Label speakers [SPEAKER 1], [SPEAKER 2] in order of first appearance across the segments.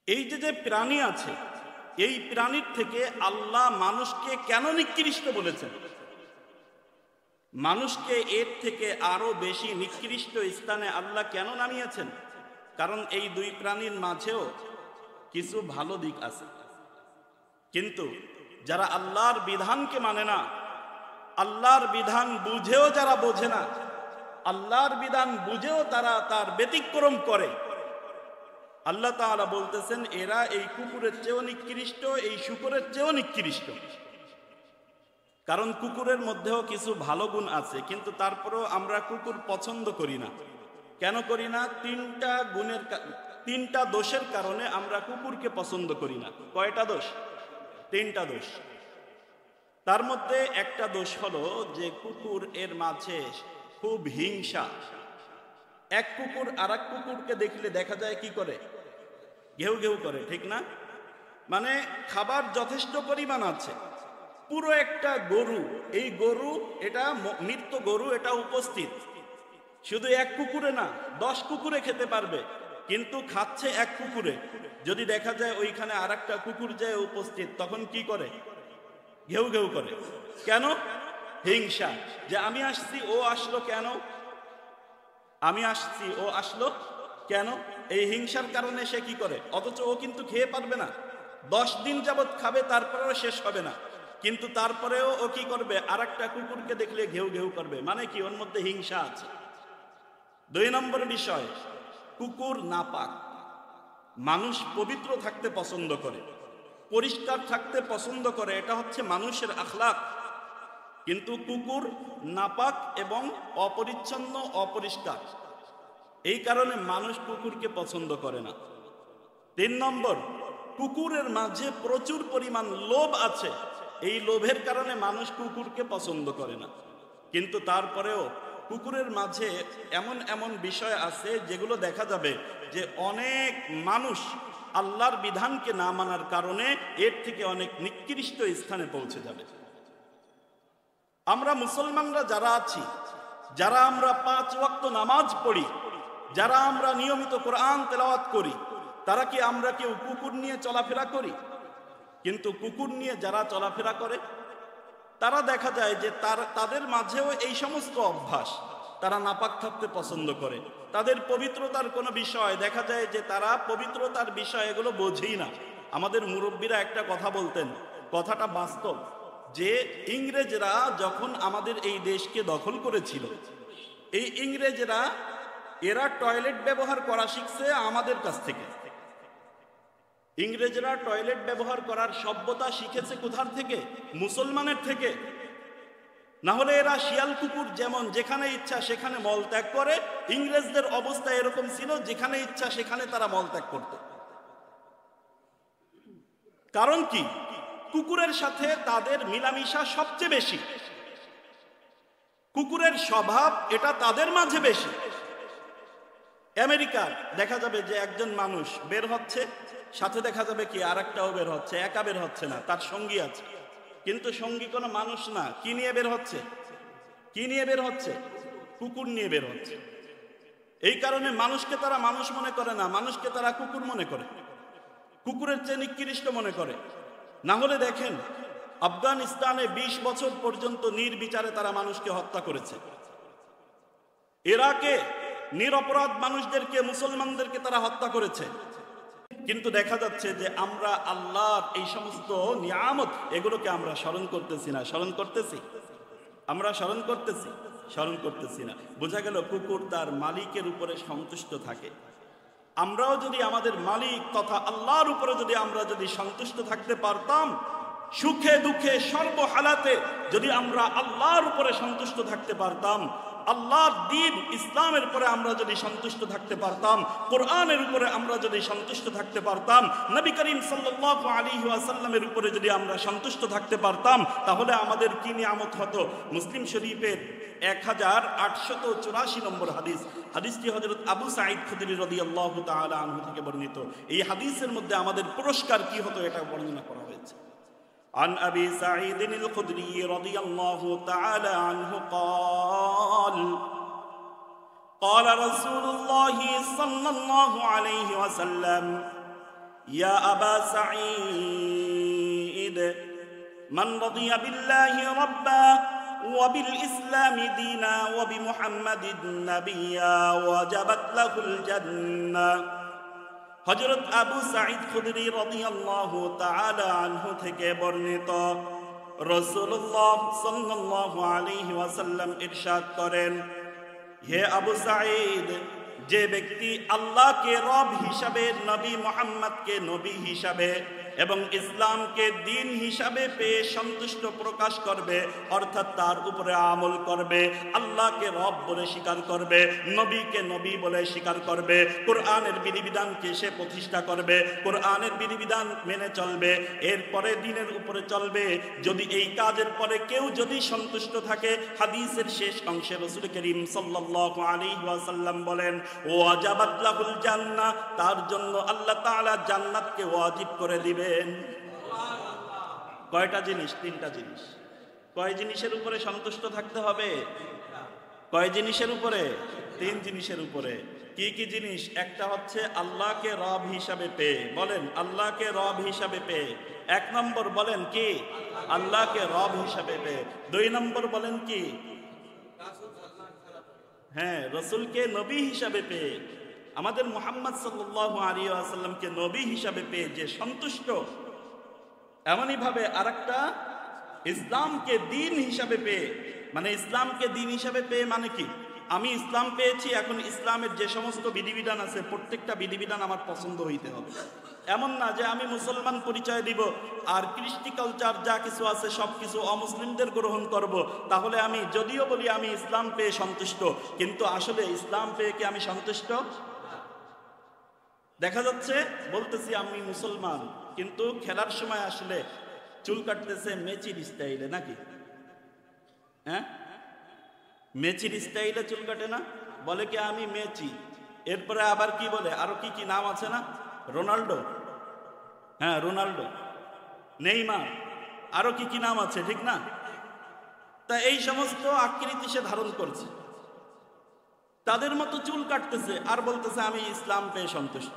[SPEAKER 1] এই যে প্রাণী আছে, এই প্রাণীর থেকে আল্লাহ মানুষকে কেন নিকৃষ্ট বলেছেন? মানুষকে এর থেকে আরো বেশি নিকৃষ্ট স্থানে আল্লাহ কেন নামিয়েছেন? কারণ এই দুই প্রাণীর মাঝেও কিছু ভালো দিক আছে, কিন্তু যারা আল্লাহর বিধানকে মানে না, আল্লাহর বিধান বুঝেও যারা বোঝে না, আল্লাহর বিধান বুঝেও তারা তার ব্যতিক্রম করে, আল্লাহ তাআলা বলতেছেন এরা এই কুকুরের চেয়েও নিকৃষ্ট, এই শূকরের চেয়েও নিকৃষ্ট। কারণ কুকুরের মধ্যেও কিছু ভালো গুণ আছে, কিন্তু তারপরেও আমরা কুকুর পছন্দ করি না। কেন করি না? তিনটা দোষের কারণে আমরা কুকুরকে পছন্দ করি না। কয়টা দোষ? তিনটা দোষ। তার মধ্যে একটা দোষ হলো যে কুকুর এর মাঝে খুব হিংসা। এক কুকুর আর এক কুকুরকে দেখলে দেখা যায় কি করে? ঘেউ ঘেউ করে, ঠিক না? মানে খাবার যথেষ্ট পরিমাণ আছে, পুরো একটা গরু, এই গরু, এটা মৃত গরু, এটা উপস্থিত শুধু এক কুকুরে না, 10 কুকুরে খেতে পারবে, কিন্তু খাচ্ছে এক কুকুরে। যদি দেখা যায় ওইখানে আর একটা কুকুর যায় উপস্থিত, তখন কি করে? ঘেউ ঘেউ করে। কেন? হিংসা, যে আমি আসছি ও আসলো কেন, আমি আসছি ও আসলো কেন। এই হিংসার কারণে সে কি করে? অথচ ও কিন্তু খেয়ে পারবে না, 10 দিন যাবৎ খাবে, তারপরেও শেষ হবে না, কিন্তু তারপরেও ও কি করবে? আর একটা কুকুরকে দেখলে ঘেউ ঘেউ করবে। মানে কি? ওর মধ্যে হিংসা আছে। 2 নম্বর বিষয়, কুকুর নাপাক। মানুষ পবিত্র থাকতে পছন্দ করে, পরিষ্কার থাকতে পছন্দ করে, এটা হচ্ছে মানুষের আখলাক। কিন্তু কুকুর নাপাক এবং অপরিচ্ছন্ন, অপরিষ্কার, এই কারণে মানুষ কুকুরকে পছন্দ করে না। 3 নম্বর, কুকুরের মাঝে প্রচুর পরিমাণ লোভ আছে, এই লোভের কারণে মানুষ কুকুরকে পছন্দ করে না। কিন্তু তারপরেও কুকুরের মাঝে এমন এমন বিষয় আছে যেগুলো দেখা যাবে যে অনেক মানুষ আল্লাহর বিধানকে না মানার কারণে এর থেকে অনেক নিকৃষ্ট স্থানে পৌঁছে যাবে। আমরা মুসলমানরা যারা আছি, যারা আমরা 5 ওয়াক্ত নামাজ পড়ি, যারা আমরা নিয়মিত কোরআন তেলাওয়াত করি, তারা কি আমরা কেউ কুকুর নিয়ে চলাফেরা করি? কিন্তু কুকুর নিয়ে যারা চলাফেরা করে, তারা দেখা যায় যে তাদের মাঝেও এই সমস্ত অভ্যাস। তারা নাপাক থাকতে পছন্দ করে, তাদের পবিত্রতার কোনো বিষয় দেখা যায় যে তারা পবিত্রতার বিষয় এগুলো বোঝেই না। আমাদের মুরব্বীরা একটা কথা বলতেন, কথাটা বাস্তব, যে ইংরেজরা যখন আমাদের এই দেশকে দখল করেছিল, এই ইংরেজরা এরা টয়লেট ব্যবহার করা শিখছে আমাদের কাছ থেকে। ইংরেজরা টয়লেট ব্যবহার করার সভ্যতা শিখেছে কোথার থেকে? মুসলমানের থেকে। না হলে এরা শিয়াল কুকুর যেমন যেখানে ইচ্ছা সেখানে মল ত্যাগ করে, ইংরেজদের অবস্থা এরকম ছিল, যেখানে ইচ্ছা সেখানে তারা মল ত্যাগ করত। কারণ কি? কুকুরের সাথে তাদের মিলামিশা সবচেয়ে বেশি, কুকুরের স্বভাব এটা তাদের মাঝে বেশি। আমেরিকার দেখা যাবে যে একজন মানুষ বের হচ্ছে, সাথে দেখা যাবে কি আর একটাও বের হচ্ছে, একা বের হচ্ছে না, তার সঙ্গী আছে। কিন্তু সঙ্গী কোনো মানুষ না, কি নিয়ে বের হচ্ছে? কি নিয়ে বের হচ্ছে? কুকুর নিয়ে বের হচ্ছে। এই কারণে মানুষকে তারা মানুষ মনে করে না, মানুষকে তারা কুকুর মনে করে, কুকুরের চেয়ে নিকৃষ্ট মনে করে। না হলে দেখেন আফগানিস্তানে 20 বছর পর্যন্ত নির্বিচারে তারা মানুষকে হত্যা করেছে। ইরাকে নিরপরাধ মানুষদেরকে, মুসলমানদেরকে তারা হত্যা করেছে। কিন্তু দেখা যাচ্ছে যে আমরা আল্লাহর এই সমস্ত নিয়ামত এগুলোকে আমরা স্মরণ করতেছি না। স্মরণ করতেছি? আমরা স্মরণ করতেছি? স্মরণ করতেছি না। বোঝা গেল কুকুর তার মালিকের উপরে সন্তুষ্ট থাকে। আমরাও যদি আমাদের মালিক তথা আল্লাহর উপরে আমরা যদি সন্তুষ্ট থাকতে পারতাম, সুখে দুঃখে সর্বহালাতে যদি আমরা আল্লাহর উপরে সন্তুষ্ট থাকতে পারতাম, আল্লাহর দ্বীন ইসলামের উপরে আমরা যদি সন্তুষ্ট থাকতে পারতাম, কোরআনের উপরে আমরা যদি সন্তুষ্ট থাকতে পারতাম, নবী করিম সাল্লাল্লাহু আলাইহি ওয়াসাল্লামের উপরে যদি আমরা সন্তুষ্ট থাকতে পারতাম, তাহলে আমাদের কি নিয়ামত হতো। মুসলিম শরীফের 1884 নম্বর হাদিস, হাদিসটি হযরত আবু সাঈদ খুদরি রাদিয়াল্লাহু তাআলা আনহু থেকে বর্ণিত। এই হাদিসের মধ্যে আমাদের পুরস্কার কি হতো এটা বর্ণনা করা হয়েছে। عن أبي سعيد الخدري رضي الله تعالى عنه قال قال رسول الله صلى الله عليه وسلم ইয়া আবা সাঈদ মান রাদিয়া বিল্লাহি রাব্বা ওয়া বিল ইসলামি দীনা ওয়া বিমুহাম্মাদিন নাবিয়্যা ওয়াজাবাত লাহুল জান্নাহ। হযরত আবু সাঈদ খুদরি রাদিয়াল্লাহু তাআলা আনহু থেকে বর্ণিত, রাসূলুল্লাহ সাল্লাল্লাহু আলাইহি ওয়াসাল্লাম ইরশাদ করেন, হে আবু সাঈদ, যে ব্যক্তি আল্লাহকে রব হিসাবে, নবী মুহাম্মদকে নবী হিসাবে এবং ইসলামকে দ্বীন হিসাবে পেয়ে সন্তুষ্ট প্রকাশ করবে, অর্থাৎ তার উপরে আমল করবে, আল্লাহকে রব বলে স্বীকার করবে, নবীকে নবী বলে স্বীকার করবে, কোরআনের বিধিবিধানকে সে প্রতিষ্ঠা করবে, কোরআনের বিধিবিধান মেনে চলবে, এরপরে দ্বীনের উপরে চলবে। যদি এই কাজের পরে কেউ যদি সন্তুষ্ট থাকে, হাদিসের শেষ অংশে রাসূল করিম সাল্লাল্লাহু আলাইহি ওয়াসাল্লাম বলেন, ওয়াজাবাত লাহুল জান্নাহ, তার জন্য আল্লাহ তাআলা জান্নাতকে ওয়াজিব করে দিবেন। কয়টা জিনিস? তিনটা জিনিস। কয় জিনিসের উপরে সন্তুষ্ট থাকতে হবে? কয় জিনিসের উপরে? তিন জিনিসের উপরে। কি কি জিনিস? একটা হচ্ছে আল্লাহকে রব হিসাবে পেয়ে, বলেন আল্লাহকে রব হিসাবে পেয়ে। এক নম্বর বলেন কি? আল্লাহকে রব হিসাবে পেয়ে। দুই নম্বর বলেন কি? হ্যাঁ, রাসূলকে নবী হিসাবে পেয়ে, আমাদের মুহাম্মদ সাল্লাল্লাহু আলাইহি ওয়াসাল্লামকে নবী হিসাবে পেয়ে যে সন্তুষ্ট। এমনই ভাবে আরেকটা ইসলামকে দ্বীন হিসাবে পেয়ে, মানে ইসলামকে দ্বীন হিসাবে পেয়ে মানে কি? আমি ইসলাম পেয়েছি, এখন ইসলামের যে সমস্ত বিধিবিধান আছে প্রত্যেকটা বিধিবিধান আমার পছন্দ হইতে হবে। এমন না যে আমি মুসলমান পরিচয় দিব আর কৃষ্টি কালচার যা কিছু আছে সব কিছু অমুসলিমদের গ্রহণ করব। তাহলে আমি যদিও বলি আমি ইসলাম পেয়ে সন্তুষ্ট, কিন্তু আসলে ইসলাম পেয়ে কি আমি সন্তুষ্ট? দেখা যাচ্ছে বলতেছি আমি মুসলমান, কিন্তু খেলার সময় আসলে চুল কাটতেছে মেচির স্টাইলে, নাকি? হ্যাঁ, মেচির স্টাইলে চুল কাটে না? বলে কি আমি মেচি, এরপরে আবার কি বলে, আরো কি কি নাম আছে না, রোনাল্ডো, হ্যাঁ রোনাল্ডো, নেইমার, আরো কি কি নাম আছে, ঠিক না? তা এই সমস্ত আকৃতি সে ধারণ করছে, তাদের মতো চুল কাটতেছে আর বলতেছে আমি ইসলাম পেয়ে সন্তুষ্ট।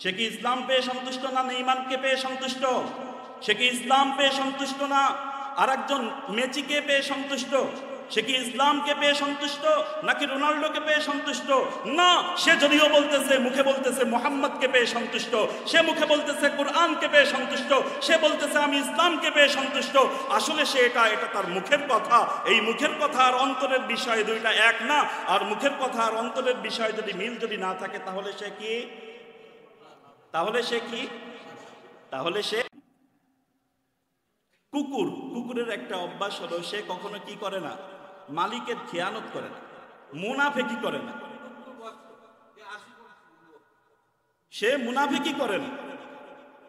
[SPEAKER 1] সে কি ইসলাম পেয়ে সন্তুষ্ট না নেইমারকে পেয়ে সন্তুষ্ট? সে কি ইসলাম পেয়ে সন্তুষ্ট না আর একজন মেসিকে পেয়ে সন্তুষ্ট? সে কি ইসলামকে পেয়ে সন্তুষ্ট নাকি রোনাল্ডোকে পেয়ে সন্তুষ্ট? না, সে যদিও বলতেছে, মুখে বলতেছে মুহাম্মদকে পেয়ে সন্তুষ্ট, সে মুখে বলতেছে কোরআনকে পেয়ে সন্তুষ্ট, সে বলতেছে আমি ইসলামকে পেয়ে সন্তুষ্ট, আসলে সে এটা তার মুখের কথা। এই মুখের কথা আর অন্তরের বিষয় দুইটা এক না। আর মুখের কথা আর অন্তরের বিষয় যদি মিল যদি না থাকে, তাহলে সে কি? তাহলে সে কুকুর। কুকুরের একটা অভ্যাস হলো সে কখনো কি করে না? মালিকের খেয়ানত করে না, মুনাফিকি করে না। সে মুনাফিকি করে না।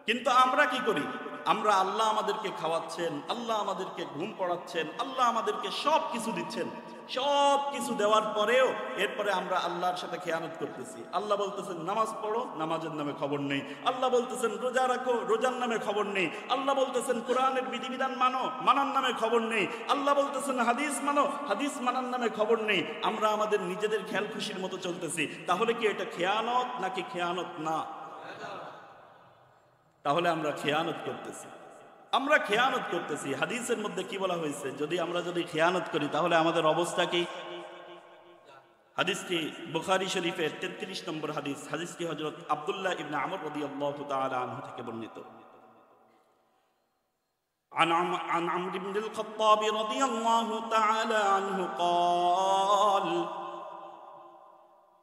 [SPEAKER 1] কিন্তু আমরা কি করি? আমরা আল্লাহ আমাদেরকে খাওয়াচ্ছেন, আল্লাহ আমাদেরকে ঘুম পড়াচ্ছেন, আল্লাহ আমাদেরকে সব কিছু দিচ্ছেন, সব কিছু দেওয়ার পরেও এরপরে আমরা আল্লাহর সাথে খেয়ানত করতেছি। আল্লাহ বলতেছেন নামাজ পড়ো, নামাজের নামে খবর নেই। আল্লাহ বলতেছেন রোজা রাখো, রোজার নামে খবর নেই। আল্লাহ বলতেছেন কোরআনের বিধিবিধান মানো, মানার নামে খবর নেই। আল্লাহ বলতেছেন হাদিস মানো, হাদিস মানার নামে খবর নেই। আমরা আমাদের নিজেদের খেয়াল খুশির মতো চলতেছি। তাহলে কি এটা খেয়ানত নাকি খেয়ানত না? তাহলে আমরা খেয়ানত করতেছি, আমরা খেয়ানত করতেছি। হাদিসের মধ্যে কি বলা হয়েছে? আমরা যদি খেয়ানত করি তাহলে আমাদের অবস্থা কি? হাদিসটি বুখারী শরীফের 33 নম্বর হাদিস। হাদিসটি হযরত আব্দুল্লাহ ইবনে আমর রাদিয়াল্লাহু তাআলা আনহু থেকে বর্ণিত। عن عمرو بن الخطاب رضي الله تعالى عنه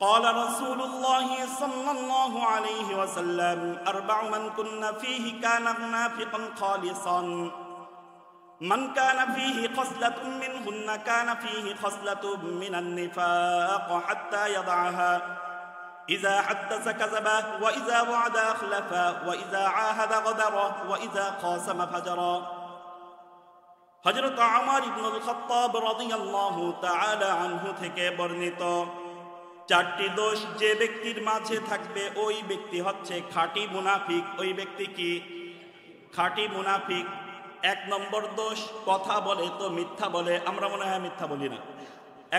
[SPEAKER 1] قال رسول الله صلى الله عليه وسلم 4 من كن فيه كان منافقا خالصا من كان فيه خصلة منهن كان فيه خصلة من النفاق حتى يضعها إذا حدث كذب وإذا وعد أخلف وإذا عاهد غدر وإذا قاسم فجر। হযরত ওমর ইবনুল খাত্তাব রাদিয়াল্লাহু তাআলা আনহু থেকে বর্ণিত, 4টি দোষ যে ব্যক্তির মাঝে থাকবে ওই ব্যক্তি হচ্ছে খাঁটি মুনাফিক। ওই ব্যক্তি কি? খাঁটি মুনাফিক। 1 নম্বর দোষ, কথা বলে তো মিথ্যা বলে। আমরা মনে হয় মিথ্যা বলি না।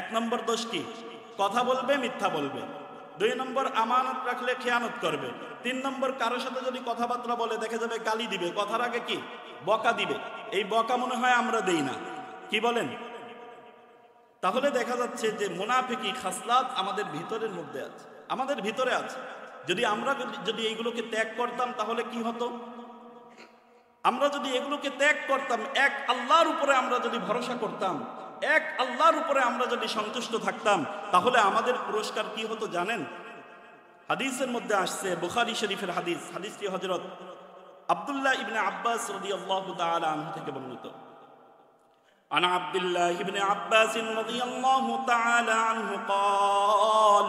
[SPEAKER 1] 1 নম্বর দোষ কি? কথা বলবে, মিথ্যা বলবে। 2 নম্বর আমানত রাখলে খেয়ানত করবে। 3 নম্বর কারোর সাথে যদি কথাবার্তা বলে দেখা যাবে গালি দিবে, কথার আগে কি বকা দিবে। এই বকা মনে হয় আমরা দেই না, কি বলেন? তাহলে দেখা যাচ্ছে যে মুনাফিকি খাসলাত আমাদের ভিতরের মধ্যে আছে, আমাদের ভিতরে আছে। যদি আমরা যদি এইগুলোকে ত্যাগ করতাম তাহলে কি হতো? আমরা যদি এগুলোকে ত্যাগ করতাম, এক আল্লাহর উপরে আমরা যদি ভরসা করতাম, এক আল্লাহর উপরে আমরা যদি সন্তুষ্ট থাকতাম, তাহলে আমাদের পুরস্কার কি হতো জানেন? হাদিসের মধ্যে আসছে, বুখারী শরীফের হাদিস, হাদিসটি হযরত আব্দুল্লাহ ইবনে আব্বাস রাদিয়াল্লাহু তাআলা আনহু থেকে বর্ণিত। عن عبد الله بن عباس رضي الله تعالى عنه قال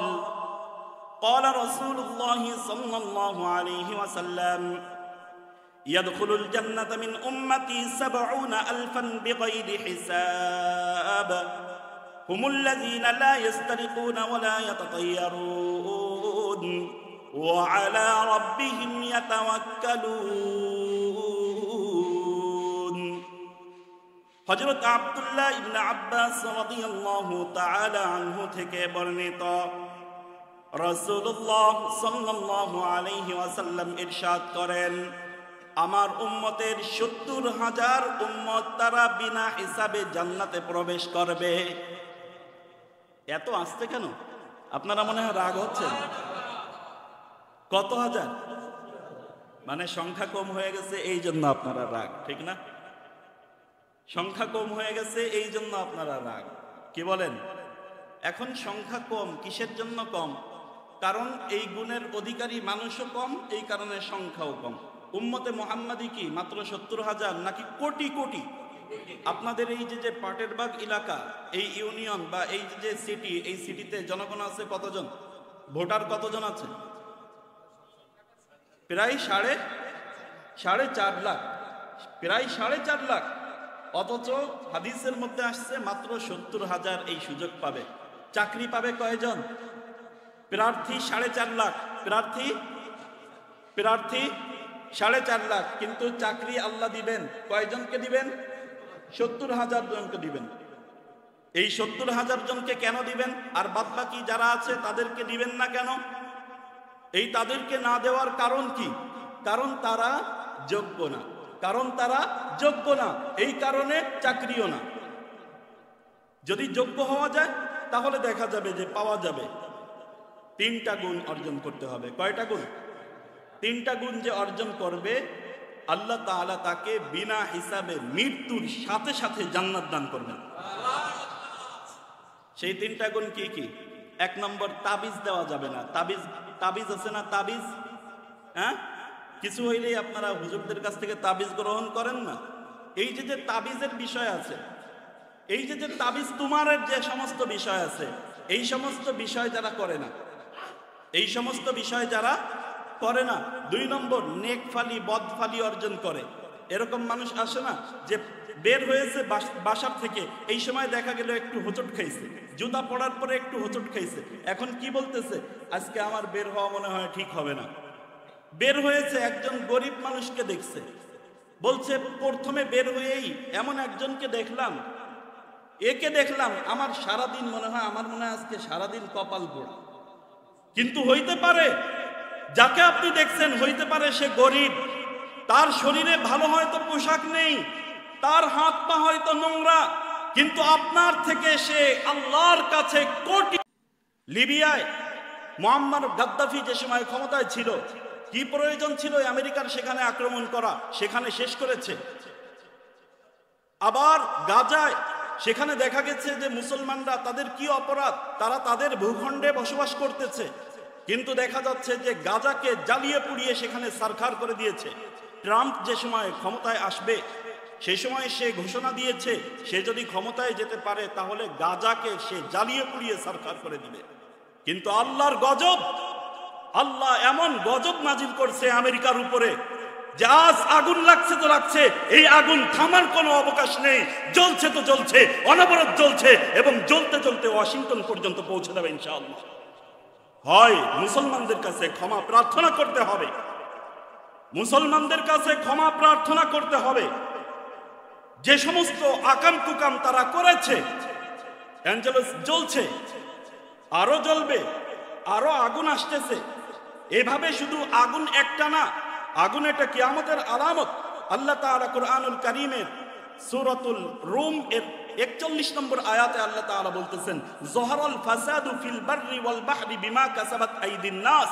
[SPEAKER 1] قال رسول الله صلى الله عليه وسلم يدخل الجنة من أمتي 70,000 بغير حساب هم الذين لا يسترقون ولا يتطيرون وعلى ربهم يتوكلون। হযরত আব্দুল্লাহ ইবনে আব্বাস রাদিয়াল্লাহু তাআলা আনহু থেকে বর্ণিত, রাসূলুল্লাহ সাল্লাল্লাহু আলাইহি ওয়াসাল্লাম ইরশাদ করেন, আমার উম্মতের 70,000 উম্মত তারা বিনা হিসাবে জান্নাতে প্রবেশ করবে। এত আসতে কেন? আপনারা মনে হয় রাগ হচ্ছেন? কত হাজার? মানে সংখ্যা কম হয়ে গেছে এই জন্য আপনারা রাগ, ঠিক না? সংখ্যা কম হয়ে গেছে এই জন্য আপনারা রাগ, কি বলেন? এখন সংখ্যা কম কিসের জন্য কম? কারণ এই গুণের অধিকারী মানুষও কম, এই কারণে সংখ্যাও কম। উম্মতে মুহাম্মাদি কি মাত্র 70,000 নাকি কোটি কোটি? আপনাদের এই যে পাটেরবাগ এলাকা, এই ইউনিয়ন বা এই যে সিটি, এই সিটিতে জনগণ আছে কতজন? ভোটার কতজন আছে? প্রায় সাড়ে চার লাখ, প্রায় 4.5 লাখ। অথচ হাদিসের মধ্যে আসছে মাত্র 70,000 এই সুযোগ পাবে। চাকরি পাবে কয়জন? প্রার্থী 4.5 লাখ, প্রার্থী 4.5 লাখ, কিন্তু চাকরি আল্লাহ দিবেন কয়জনকে দিবেন? 70,000 জনকে দিবেন। এই 70,000 জনকে কেন দিবেন? আর বাদবাকি যারা আছে তাদেরকে দিবেন না কেন? এই তাদেরকে না দেওয়ার কারণ কি? কারণ তারা যোগ্য না, কারণ তারা যোগ্য না, এই কারণে চাকরিও না। যদি যোগ্য হওয়া যায় তাহলে দেখা যাবে যে পাওয়া যাবে। 3টা গুণ অর্জন করতে হবে। কয়টা গুণ? 3টা গুণ যে অর্জন করবে আল্লাহ তাআলা তাকে বিনা হিসাবে মৃত্যুর সাথে সাথে জান্নাত দান করবেন। সেই 3টা গুণ কি কি? 1 নম্বর, তাবিজ দেওয়া যাবে না। তাবিজ আছে না? তাবিজ, হ্যাঁ, কিছু হইলেই আপনারা হুজুরদের কাছ থেকে তাবিজ গ্রহণ করেন না? এই যে তাবিজের বিষয় আছে, এই যে তাবিজ তোমারের যে সমস্ত বিষয় আছে, এই সমস্ত বিষয় যারা করে না, এই সমস্ত বিষয় যারা করে না। 2 নম্বর, নেকফালি বদফালি অর্জন করে। এরকম মানুষ আসে না যে বের হয়েছে বাসার থেকে, এই সময় দেখা গেল একটু হোঁচট খাইছে, জুতা পড়ার পরে একটু হোঁচট খাইছে, এখন কি বলতেছে? আজকে আমার বের হওয়া মনে হয় ঠিক হবে না। বের হয়েছে, একজন গরিব মানুষকে দেখছে, বলছে প্রথমে বের হয়েই এমন একজনকে দেখলাম, একে দেখলাম, আমার সারাদিন মনে হয় আজকে সারাদিন কপাল পোড়া। কিন্তু হইতে পারে যাকে আপনি দেখছেন, হইতে পারে সে গরিব, তার শরীরে ভালো হয়তো পোশাক নেই, তার হাত পা হয়তো নোংরা, কিন্তু আপনার থেকে সে আল্লাহর কাছে কোটি। লিবিয়ায় মুআম্মার গাদ্দাফি যে সময় ক্ষমতায় ছিল, কি প্রয়োজন ছিল আমেরিকার সেখানে আক্রমণ করা? সেখানে শেষ করেছে। আবার গাজায় সেখানে দেখা গেছে যে মুসলমানরা, তাদের কি অপরাধ? তারা তাদের ভূখণ্ডে বসবাস করতেছে, কিন্তু দেখা যাচ্ছে যে গাজাকে জ্বালিয়ে পুড়িয়ে সেখানে সারখার করে দিয়েছে। ট্রাম্প যে সময় ক্ষমতায় আসবে সেই সময় সে ঘোষণা দিয়েছে সে যদি ক্ষমতায় যেতে পারে তাহলে গাজাকে সে জ্বালিয়ে পুড়িয়ে সারখার করে দিবে। কিন্তু আল্লাহর গজব, আল্লাহ এমন গজব নাজিল করছে আমেরিকার উপরে যে আজ আগুন লাগছে তো লাগছে, এই আগুন থামার কোনো অবকাশ নেই, জ্বলছে তো জ্বলছে, অনবরত জ্বলছে, এবং জ্বলতে জ্বলতে ওয়াশিংটন পর্যন্ত পৌঁছে যাবে ইনশাআল্লাহ। হয় মুসলমানদের কাছে ক্ষমা প্রার্থনা করতে হবে, মুসলমানদের কাছে ক্ষমা প্রার্থনা করতে হবে। যে সমস্ত আকাম কুকাম তারা করেছে, অ্যাঞ্জেলস জ্বলছে, আরো জ্বলবে, আরো আগুন আসতেছে। এভাবে শুধু আগুন একটা না, আগুন এটা কিয়ামতের আলামত। আল্লাহ তাআলা কুরআনুল কারীমের সূরাতুল রুম এর 41 নম্বর আয়াতে আল্লাহ তাআলা বলতেছেন, যহরাল ফাসাদু ফিল বাররি ওয়াল বাহরি বিমা কাসাবাত আইদিন নাস।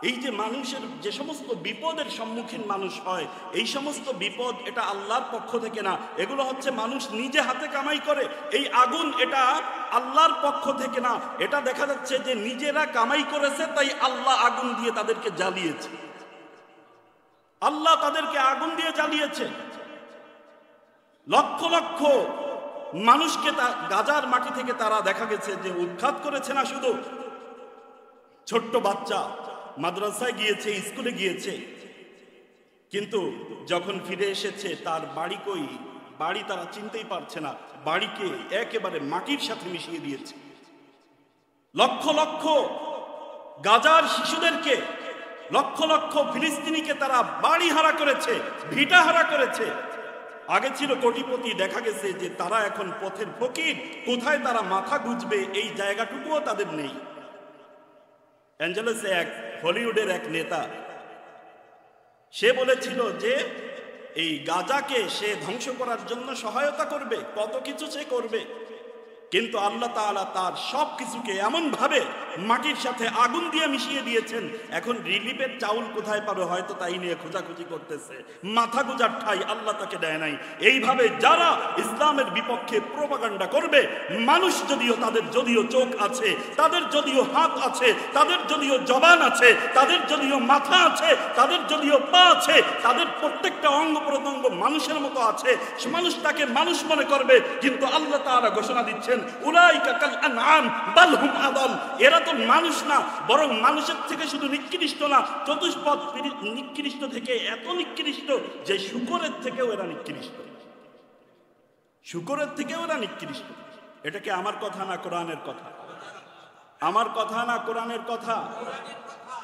[SPEAKER 1] এই যে মানুষের যে সমস্ত বিপদের সম্মুখীন মানুষ হয়, এই সমস্ত বিপদ এটা আল্লাহর পক্ষ থেকে না, এগুলো হচ্ছে মানুষ নিজে হাতে কামাই করে। এই আগুন এটা আল্লাহর পক্ষ থেকে না, এটা দেখা যাচ্ছে যে নিজেরা কামাই করেছে, তাই আল্লাহ আগুন দিয়ে তাদেরকে জ্বালিয়েছে। আল্লাহ তাদেরকে আগুন দিয়ে জ্বালিয়েছে। লক্ষ লক্ষ মানুষকে গাজার মাটি থেকে তারা দেখা গেছে যে উৎখাত করেছে না, শুধু ছোট্ট বাচ্চা মাদ্রাসায় গিয়েছে, স্কুলে গিয়েছে, কিন্তু যখন ফিরে এসেছে তার বাড়ি কই, বাড়ি তারা চিনতেই পারছে না, বাড়িকে একেবারে মাটির সাথে মিশিয়ে দিয়েছে। লক্ষ লক্ষ গাজার শিশুদেরকে, লক্ষ লক্ষ ফিলিস্তিনিকে তারা বাড়ি হারা করেছে, ভিটা হারা করেছে। আগে ছিল কোটিপতি, দেখা গেছে যে তারা এখন পথের ফকির। কোথায় তারা মাথা গুঁজবে এই জায়গাটুকুও তাদের নেই। অ্যাঞ্জেলেসে এক হলিউডের এক নেতা, সে বলেছিল যে এই গাজাকে সে ধ্বংস করার জন্য সহায়তা করবে, কত কিছু সে করবে, কিন্তু আল্লাহ তাআলা তার সব কিছুকে এমন ভাবে মাটির সাথে আগুন দিয়ে মিশিয়ে দিয়েছেন। এখন রিলিফের চাউল কোথায় পাবে হয়তো তাই নিয়ে খোঁজাখুঁজি করতেছে, মাথা গোজার ঠাই আল্লাহ তাকে দেয় নাই। এইভাবে যারা ইসলামের বিপক্ষে প্রোপাগান্ডা করবে, মানুষ যদিও তাদের যদিও চোখ আছে, তাদের যদিও হাত আছে, তাদের যদিও জবান আছে, তাদের যদিও মাথা আছে, তাদের যদিও পা আছে, তাদের প্রত্যেকটা অঙ্গ প্রত্যঙ্গ মানুষের মতো আছে, সে মানুষ তাকে মানুষ মনে করবে। কিন্তু আল্লাহ তাআলা ঘোষণা দিচ্ছেন, উলাইকা কাল আনআম বাল হুম আদাল। এরা তো মানুষ না, বরং মানুষের থেকে শুধু নিকৃষ্ট না, চতুষ্পদ নিকৃষ্ট থেকে এত নিকৃষ্ট যে শূকরের থেকেও এরা নিকৃষ্ট, শূকরের থেকেও এরা নিকৃষ্ট। এটা কি আমার কথা না কোরআনের কথা? আমার কথা না কোরআনের কথা?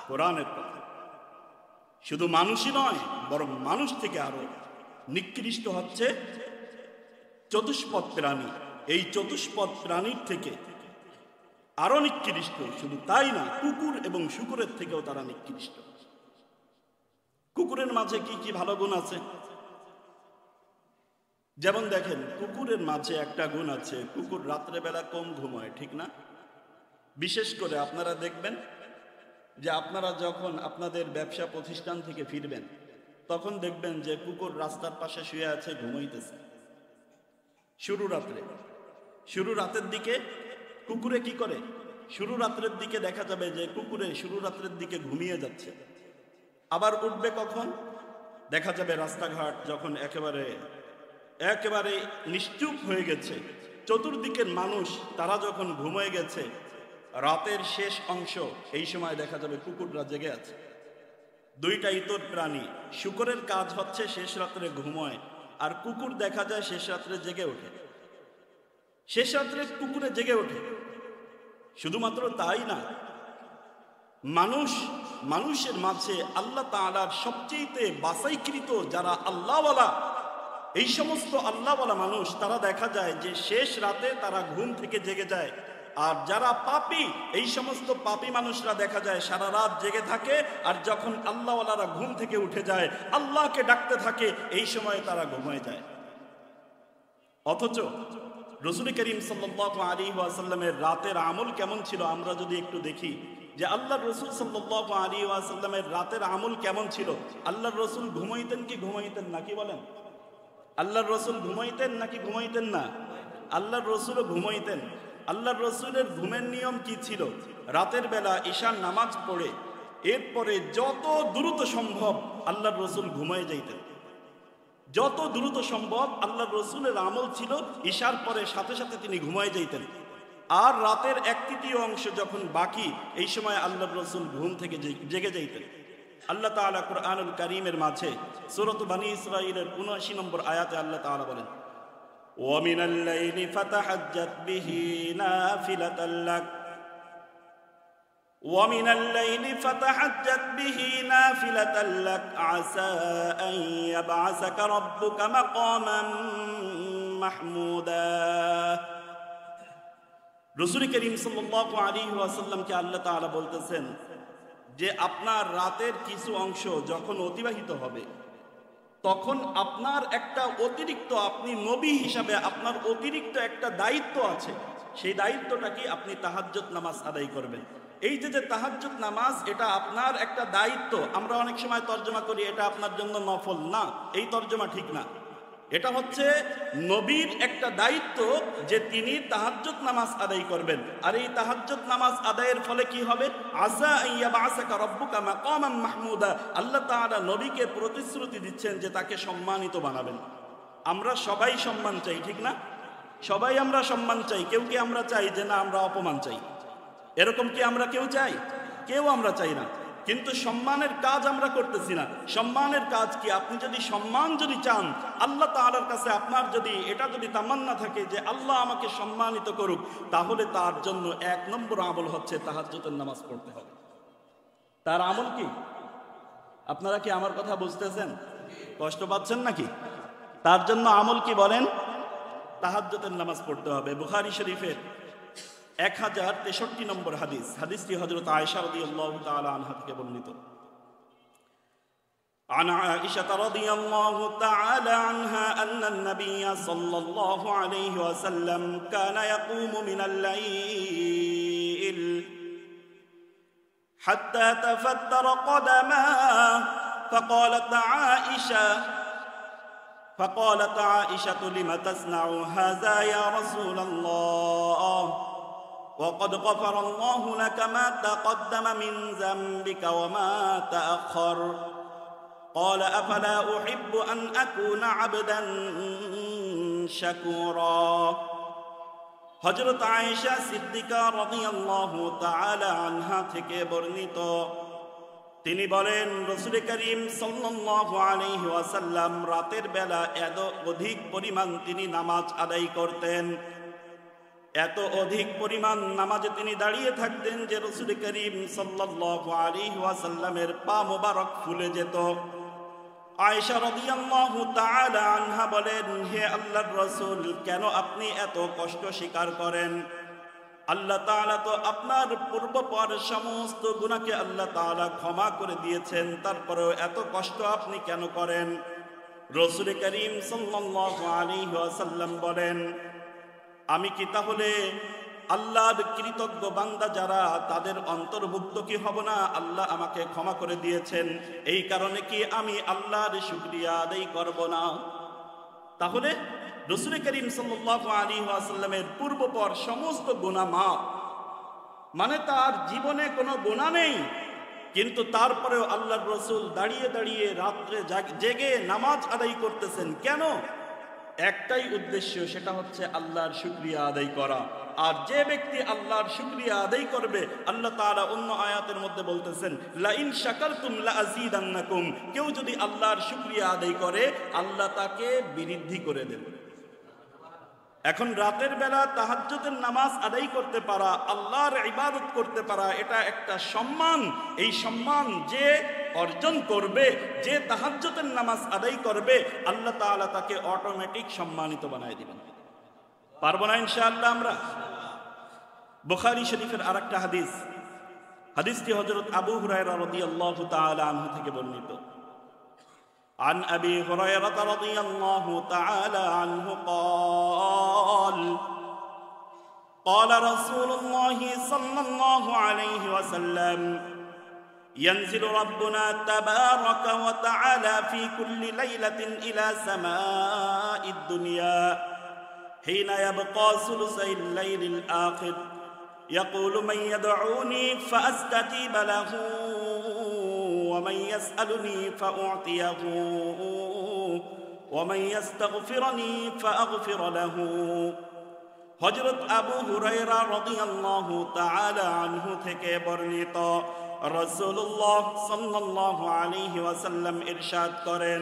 [SPEAKER 1] কোরআনের কথা। শুধু মানুষই নয়, বরং মানুষ থেকে আরো নিকৃষ্ট হচ্ছে চতুষ্পদ প্রাণী। এই চতুষ্পদ প্রাণীর থেকে আরো নিকৃষ্ট। শুধু তাই না, কুকুর এবং শূকরের থেকেও তারা নিকৃষ্ট। কুকুরের মাঝে কি কি ভালো গুণ আছে? যেমন দেখেন, কুকুরের মাঝে একটা গুণ আছে, কুকুর রাত্রেবেলা কম ঘুমায়, ঠিক না? বিশেষ করে আপনারা দেখবেন যে আপনারা যখন আপনাদের ব্যবসা প্রতিষ্ঠান থেকে ফিরবেন, তখন দেখবেন যে কুকুর রাস্তার পাশে শুয়ে আছে, ঘুমাইতেছে। শুরু রাতের দিকে কুকুরে কি করে? শুরু রাত্রের দিকে দেখা যাবে যে কুকুরে শুরু রাত্রের দিকে ঘুমিয়ে যাচ্ছে। আবার উঠবে কখন? দেখা যাবে রাস্তাঘাট যখন একেবারে নিশ্চুপ হয়ে গেছে, চতুর্দিকের মানুষ তারা যখন ঘুমিয়ে গেছে, রাতের শেষ অংশ, এই সময় দেখা যাবে কুকুররা জেগে আছে। দুইটা ইতর প্রাণী। শূকরের কাজ হচ্ছে শেষ রাত্রে ঘুমোয়, আর কুকুর দেখা যায় শেষ রাত্রে জেগে ওঠে। শেষ রাত্রে কুকুরে জেগে ওঠে। শুধুমাত্র তাই না, মানুষের মাঝে আল্লাহ তাআলার সবচেয়ে বাছাইকৃত যারা আল্লাহওয়ালা, এই সমস্ত আল্লাহওয়ালা মানুষ, তারা দেখা যায় যে শেষ রাতে তারা ঘুম থেকে জেগে যায়। আর যারা পাপী, এই সমস্ত পাপী মানুষরা দেখা যায় সারা রাত জেগে থাকে, আর যখন আল্লাহওয়ালারা ঘুম থেকে উঠে যায়, আল্লাহকে ডাকতে থাকে, এই সময় তারা ঘুমিয়ে যায়। অথচ রাসূল করিম সাল্লাল্লাহু আলাইহি ওয়াসাল্লামের রাতের আমল কেমন ছিল আমরা যদি একটু দেখি, যে আল্লাহর রাসূল সাল্লাল্লাহু আলাইহি ওয়াসাল্লামের রাতের আমল কেমন ছিল। আল্লাহর রাসূল ঘুমাইতেন কি ঘুমাইতেন না? কি বলেন? আল্লাহর রাসূল ঘুমাইতেন নাকি ঘুমাইতেন না? আল্লাহর রাসূলও ঘুমাইতেন। আল্লাহর রাসূলের ঘুমের নিয়ম কি ছিল? রাতের বেলা ঈশার নামাজ পড়ে এরপরে যত দ্রুত সম্ভব আল্লাহর রাসূল ঘুমিয়ে যাইতেন। যত দ্রুত সম্ভব আল্লাহর রাসূলের আমল ছিল ঈশার পরে সাথে সাথে তিনি ঘুমিয়ে যাইতেন। আর রাতের 1/3 অংশ যখন বাকি, এই সময় আল্লাহর রাসূল ঘুম থেকে জেগে যাইতেন। আল্লাহ তাআলা কুরআনুল কারীমের মাঝে সূরাত বনী ইসরাঈলের ৭৯ নম্বর আয়াতে আল্লাহ তাআলা বলেন, ওয়া মিনাল লাইলি ফাতাহাজ্জাত বিহি নাফিলাতাল লাক ওয়া মিনাল লাইলি ফাতাহাজ্জাত বিহি নাফিলাতাল লাক আসা আন ইয়াবআসাকা রাব্বুকা মাকামান মাহমুদা। রাসূল করিম সাল্লাল্লাহু আলাইহি ওয়াসাল্লামকে আল্লাহ তাআলা বলতেছেন যে আপনার রাতের কিছু অংশ যখন অতিবাহিত হবে তখন আপনার একটা অতিরিক্ত, আপনি নবী হিসাবে আপনার অতিরিক্ত একটা দায়িত্ব আছে। সেই দায়িত্বটা কি? আপনি তাহাজ্জুদ নামাজ আদায় করবেন। এই যে তাহাজ্জুদ নামাজ, এটা আপনার একটা দায়িত্ব। আমরা অনেক সময় তর্জমা করি এটা আপনার জন্য নফল। না, এই তর্জমা ঠিক না। এটা হচ্ছে নবীর একটা দায়িত্ব যে তিনি তাহাজ্জুদ নামাজ আদায় করবেন। আর এই তাহাজ্জুদ নামাজ আদায়ের ফলে কি হবে? আসা ইয়াবআসাকা রাব্বুকা মাকামান মাহমুদা। আল্লাহ তাআলা নবীকে প্রতিশ্রুতি দিচ্ছেন যে তাকে সম্মানিত বানাবেন। আমরা সবাই সম্মান চাই, ঠিক না? সবাই আমরা সম্মান চাই। কেউ কি আমরা চাই যে না আমরা অপমান চাই? এরকম কি আমরা কেউ চাই? কেউ আমরা চাই না। কিন্তু সম্মানের কাজ আমরা করতেছি না। সম্মানের কাজ কি? আপনি যদি সম্মান চান আল্লাহ তাআলার কাছে, আপনার যদি এটা তামান্না থাকে যে আল্লাহ আমাকে সম্মানিত করুক, তাহলে তার জন্য 1 নম্বর আমল হচ্ছে তাহাজ্জুদের নামাজ পড়তে হবে। তার আমল কি? আপনারা কি আমার কথা বুঝতেছেন? কষ্ট পাচ্ছেন নাকি? তার জন্য আমল কি বলেন? তাহাজ্জুদের নামাজ পড়তে হবে। বুখারী শরীফের 1063 নম্বর হাদিস, হাদিসটি হযরত আয়েশা রাদিয়াল্লাহু তাআলা আনহা থেকে বর্ণিত। عن عائشة رضي الله تعالى عنها أن النبي صلى الله عليه وسلم كان يقوم من الليل حتى تفتر قدماه فقالت عائشة لم تصنع هذا يا رسول الله وقد غفر الله لك ما تقدم من ذنبك وما تأخر قال أفلا أحب أن أكون عبدا شكورا। হযরত আয়েশা সিদ্দিকা রাদিয়াল্লাহু তাআলা আনহা থেকে বর্ণিত, তিনি বলেন রাসূল করিম সাল্লাল্লাহু আলাইহি ওয়াসাল্লাম রাতের বেলা এত অধিক পরিমাণ তিনি নামাজ আদায় করতেন, এত অধিক পরিমাণ নামাজে তিনি দাঁড়িয়ে থাকতেন যে রাসূল করিম সাল্লাল্লাহু আলাইহি ওয়াসাল্লামের পা মোবারক ফুলে যেত। আয়েশা রাদিয়াল্লাহু তাআলা আনহা বলেন, হে আল্লাহর রাসূল, কেন আপনি এত কষ্ট স্বীকার করেন? আল্লাহ তাআলা তো আপনার পূর্বপর সমস্ত গুনাহকে আল্লাহ তাআলা ক্ষমা করে দিয়েছেন, তারপরেও এত কষ্ট আপনি কেন করেন? রাসূল করিম সাল্লাল্লাহু আলাইহি ওয়াসাল্লাম বলেন, আমি কি তাহলে আল্লাহর কৃতজ্ঞ বান্দা যারা তাদের অন্তর্ভুক্ত কি হব না? আল্লাহ আমাকে ক্ষমা করে দিয়েছেন, এই কারণে কি আমি আল্লাহর শুকরিয়া আদায় করব না? তাহলে রাসূল করিম সাল্লাল্লাহু আলাইহি ওয়াসাল্লামের পূর্বপর সমস্ত গুনাহ মাফ, মানে তার জীবনে কোনো গুনাহ নেই, কিন্তু তারপরেও আল্লাহর রাসূল দাঁড়িয়ে দাঁড়িয়ে রাত্রে জেগে নামাজ আদায় করতেছেন। কেন? একটাই উদ্দেশ্য, সেটা হচ্ছে আল্লাহর শুকরিয়া আদায় করা। আর যে ব্যক্তি আল্লাহর শুকরিয়া আদায় করবে, আল্লাহ তাআলা অন্য আয়াতের মধ্যে বলতেছেন, লা ইন শাকারতুম লা আযীদান্নাকুম, কেউ যদি আল্লাহর শুকরিয়া আদায় করে আল্লাহ তাকে বৃদ্ধি করে দেবে। এখন রাতের বেলা তাহাজ্জুদের নামাজ আদায় করতে পারা, আল্লাহর ইবাদত করতে পারা, এটা একটা সম্মান। এই সম্মান যে অর্জন করবে, যে তাহাজ্জুদের নামাজ আদায় করবে, আল্লাহ তাআলা তাকে অটোমেটিক সম্মানিত বানায় দিবেন। পারবো না ইনশাআল্লাহ আমরা? বুখারী শরীফের আরেকটা হাদিস, হাদিসটি হযরত আবু হুরায়রা রাদিয়াল্লাহু তাআলা আনহু থেকে বর্ণিত। عن أبي هريرة رضي الله تعالى عنه قال رسول الله صلى الله عليه وسلم ينزل ربنا تبارك وتعالى في كل ليلة إلى سماء الدنيا حين يبقى ثلثي الليل الآخر يقول من يدعوني فأستجيب له ومن يسألني فأعطيه ومن يستغفرني فأغفر له। হযরত আবু হুরায়রা রাদিয়াল্লাহু তাআলা আনহু থেকে বর্ণিত, রাসূলুল্লাহ সাল্লাল্লাহু আলাইহি ওয়াসাল্লাম ইরশাদ করেন,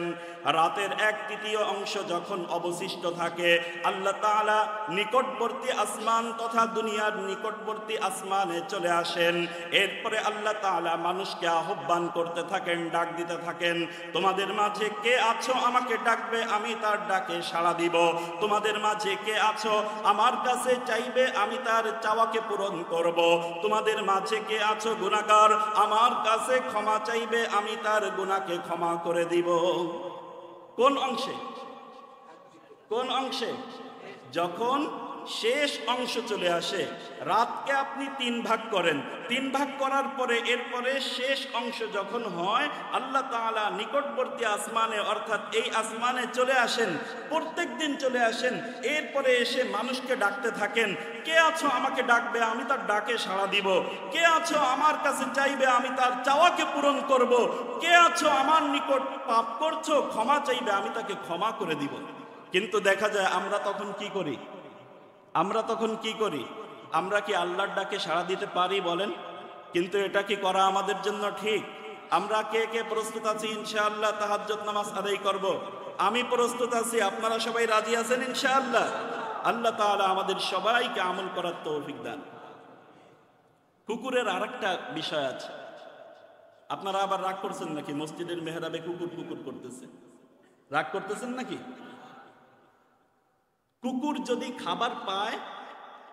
[SPEAKER 1] রাতের 1/3 অংশ যখন অবশিষ্ট থাকে, আল্লাহ তাআলা নিকটবর্তী আসমান তথা দুনিয়ার নিকটবর্তী আসমানে চলে আসেন। এরপরে আল্লাহ তাআলা মানুষকে আহ্বান করতে থাকেন, ডাক দিতে থাকেন, তোমাদের মাঝে কে আছো আমাকে ডাকবে, আমি তার ডাকে সাড়া দিব। তোমাদের মাঝে কে আছো আমার কাছে চাইবে, আমি তার চাওয়াকে পূরণ করব। তোমাদের মাঝে কে আছো গুনাহগার, আমার কাছে ক্ষমা চাইবে, আমি তার গুনাহকে ক্ষমা করে দিব। কোন অংশে? কোন অংশে? যখন শেষ অংশ চলে আসে। রাতকে আপনি 3 ভাগ করেন, 3 ভাগ করার পরে এরপরে শেষ অংশ যখন হয়, আল্লাহ তাআলা নিকটবর্তী আসমানে অর্থাৎ এই আসমানে চলে আসেন, প্রত্যেক দিন চলে আসেন। এরপরে এসে মানুষকে ডাকতে থাকেন, কে আছো আমাকে ডাকবে, আমি তার ডাকে সাড়া দিব। কে আছো আমার কাছে চাইবে, আমি তার চাওয়াকে পূরণ করব। কে আছো আমার নিকট পাপ করছো, ক্ষমা চাইবে, আমি তাকে ক্ষমা করে দিব। কিন্তু দেখা যায় আমরা তখন কি করি? আমরা কি আল্লাহর ডাকে সাড়া দিতে পারি বলেন? কিন্তু এটা কি করা আমাদের জন্য ঠিক? আমরা কে কে প্রস্তুত আছি ইনশাআল্লাহ তাহাজ্জুদ নামাজ আদায় করব? আমি প্রস্তুত আছি, আপনারা সবাই রাজি আছেন ইনশাআল্লাহ? আল্লাহ তাআলা আমাদের সবাইকে আমল করার তৌফিক দান। কুকুরের আরেকটা বিষয় আছে। আপনারা আবার রাগ করছেন নাকি? মসজিদের মেহরাবে কুকুর কুকুর করতেছে, রাগ করতেছেন নাকি? কুকুর যদি খাবার পায়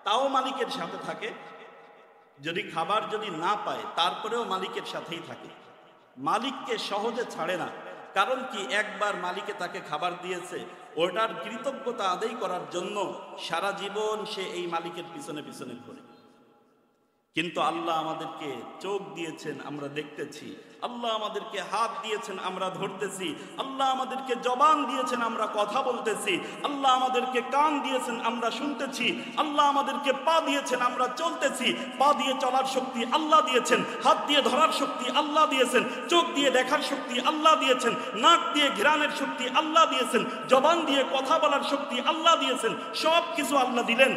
[SPEAKER 1] তাও মালিকের সাথে থাকে, যদি খাবার যদি না পায় তারপরেও মালিকের সাথেই থাকে। মালিককে সহজে ছাড়ে না। কারণ কি? একবার মালিকে তাকে খাবার দিয়েছে, ওটার কৃতজ্ঞতা আদায় করার জন্য সারা জীবন সে এই মালিকের পিছনে পিছনে ঘোরে। কিন্তু আল্লাহ আমাদেরকে চোখ দিয়েছেন, আমরা দেখতেছি। আল্লাহ আমাদেরকে হাত দিয়েছেন, আমরা ধরতেছি। আল্লাহ আমাদেরকে জবান দিয়েছেন, আমরা কথা বলতেছি। আল্লাহ আমাদেরকে কান দিয়েছেন, আমরা শুনতেছি। আল্লাহ আমাদেরকে পা দিয়েছেন, আমরা চলতেছি। পা দিয়ে চলার শক্তি আল্লাহ দিয়েছেন, হাত দিয়ে ধরার শক্তি আল্লাহ দিয়েছেন, চোখ দিয়ে দেখার শক্তি আল্লাহ দিয়েছেন, নাক দিয়ে ঘ্রাণের শক্তি আল্লাহ দিয়েছেন, জবান দিয়ে কথা বলার শক্তি আল্লাহ দিয়েছেন। সব কিছু আল্লাহ দিলেন।